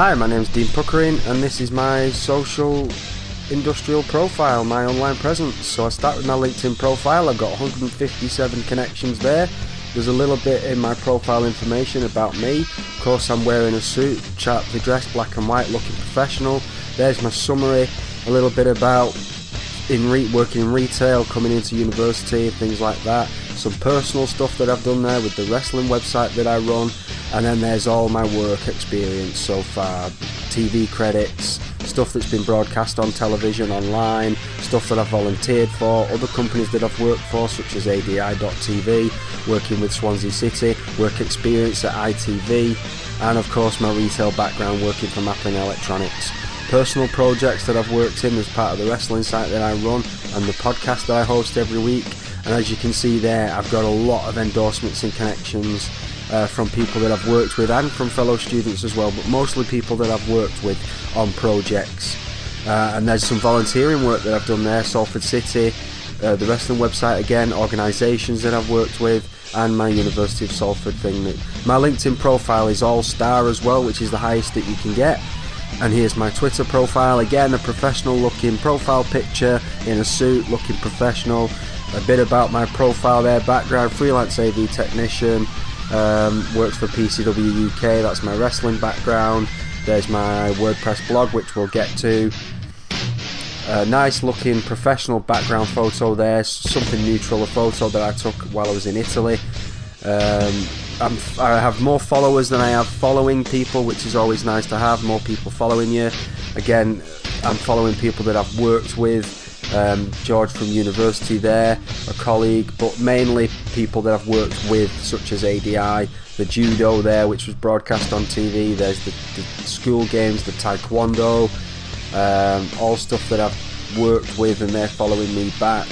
Hi, my name's Dean Puckering and this is my social industrial profile, my online presence. So I start with my LinkedIn profile. I've got 157 connections there. There's a little bit in my profile information about me. Of course, I'm wearing a suit, sharply dressed, black and white, looking professional. There's my summary, a little bit about working in retail, coming into university, things like that. Some personal stuff that I've done there with the wrestling website that I run. And then there's all my work experience so far, TV credits, stuff that's been broadcast on television, online, stuff that I've volunteered for, other companies that I've worked for such as ADI.TV, working with Swansea City, work experience at ITV, and of course my retail background working for Puckering Electronics. Personal projects that I've worked in as part of the wrestling site that I run and the podcast that I host every week. And as you can see there, I've got a lot of endorsements and connections from people that I've worked with and from fellow students as well, but mostly people that I've worked with on projects. And there's some volunteering work that I've done there, Salford City, the wrestling website again, organisations that I've worked with, and my University of Salford thing. My LinkedIn profile is all star as well, which is the highest that you can get. And here's my Twitter profile, again a professional looking profile picture in a suit, looking professional. A bit about my profile there, background, freelance AV technician, works for PCW UK, that's my wrestling background. There's my WordPress blog, which we'll get to. A nice looking professional background photo there, something neutral, a photo that I took while I was in Italy. I have more followers than I have following people, which is always nice to have, more people following you. Again, I'm following people that I've worked with. George from university there, a colleague, but mainly people that I've worked with such as ADI, the judo there which was broadcast on TV, there's the school games, the taekwondo, all stuff that I've worked with and they're following me back.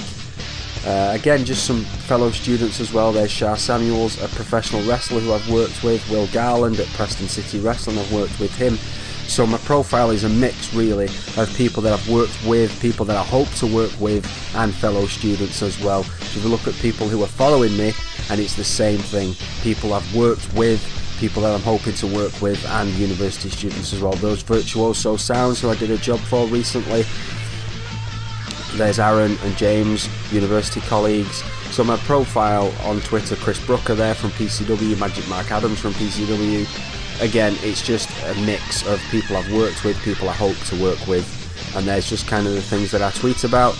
Again, just some fellow students as well. There's Shah Samuels, a professional wrestler who I've worked with, Will Garland at Preston City Wrestling, I've worked with him. So my profile is a mix really of people that I've worked with, people that I hope to work with, and fellow students as well. So if you look at people who are following me, and it's the same thing, people I've worked with, people that I'm hoping to work with, and university students as well. Those Virtuoso Sounds who I did a job for recently. There's Aaron and James, university colleagues. So my profile on Twitter, Chris Brooker there from PCW, Magic Mark Adams from PCW. Again, it's just a mix of people I've worked with, people I hope to work with, and there's just kind of the things that I tweet about,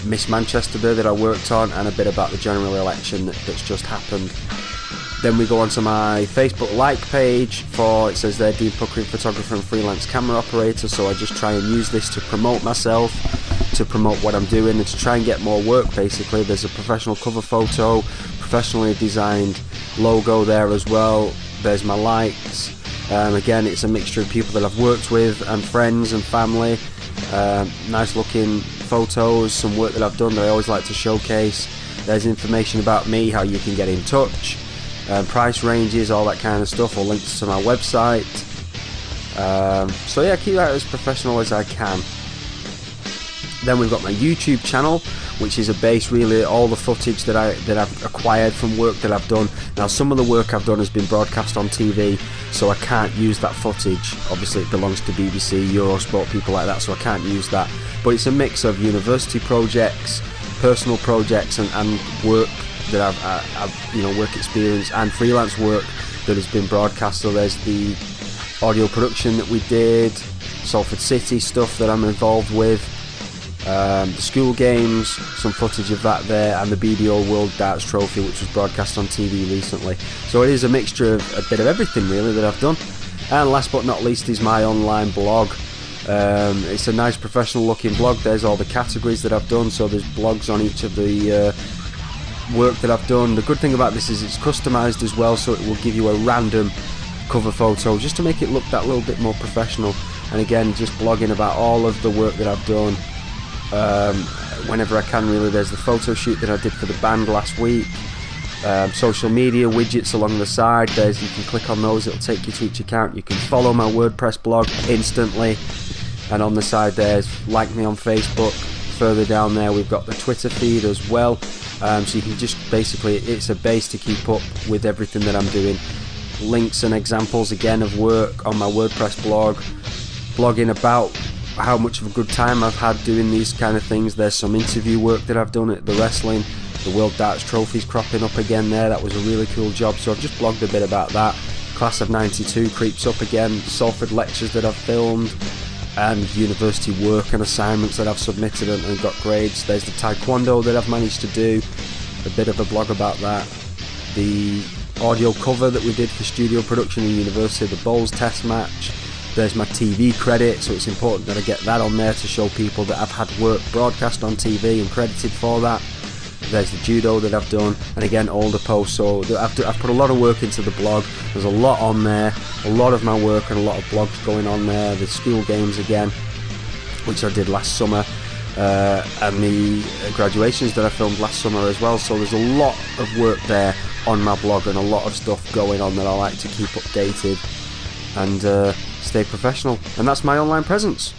Miss Manchester Day that I worked on, and a bit about the general election that's just happened. Then we go on to my Facebook like page for, it says there, Dean Puckering, photographer and freelance camera operator, so I just try and use this to promote myself, to promote what I'm doing, and to try and get more work basically. There's a professional cover photo, professionally designed logo there as well. There's my likes. Again, it's a mixture of people that I've worked with and friends and family. Nice looking photos, some work that I've done that I always like to showcase. There's information about me, how you can get in touch, price ranges, all that kind of stuff, or links to my website. So yeah, keep that as professional as I can. Then we've got my YouTube channel, which is a base really all the footage that I've acquired from work that I've done. Now some of the work I've done has been broadcast on TV, so I can't use that footage. Obviously it belongs to BBC, Eurosport, people like that, so I can't use that. But it's a mix of university projects, personal projects, and work that I've work experience and freelance work that has been broadcast. So there's the audio production that we did, Salford City stuff that I'm involved with. The school games, some footage of that there, and the BDO World Darts Trophy which was broadcast on TV recently. So it is a mixture of a bit of everything really that I've done. And last but not least is my online blog. It's a nice professional looking blog. There's all the categories that I've done, so there's blogs on each of the work that I've done. The good thing about this is it's customized as well, so it will give you a random cover photo just to make it look that little bit more professional. And again, just blogging about all of the work that I've done whenever I can really. There's the photo shoot that I did for the band last week, social media widgets along the side. You can click on those, it'll take you to each account. You can follow my WordPress blog instantly, and on the side there's like me on Facebook. Further down there we've got the Twitter feed as well, so you can just basically, it's a base to keep up with everything that I'm doing. links and examples again of work on my WordPress blog, blogging about how much of a good time I've had doing these kind of things. There's some interview work that I've done at the wrestling. The World Darts Trophy's cropping up again there. That was a really cool job, so I've just blogged a bit about that. Class of 92 creeps up again. Salford lectures that I've filmed, and university work and assignments that I've submitted and got grades. There's the taekwondo that I've managed to do, a bit of a blog about that. The audio cover that we did for studio production in university, the bowls test match. There's my TV credit, so it's important that I get that on there to show people that I've had work broadcast on TV and credited for that. There's the judo that I've done, and again older posts. So I've put a lot of work into the blog. There's a lot on there, a lot of my work and a lot of blogs going on there. The school games again, which I did last summer, and the graduations that I filmed last summer as well. So there's a lot of work there on my blog and a lot of stuff going on that I like to keep updated and stay professional. And that's my online presence.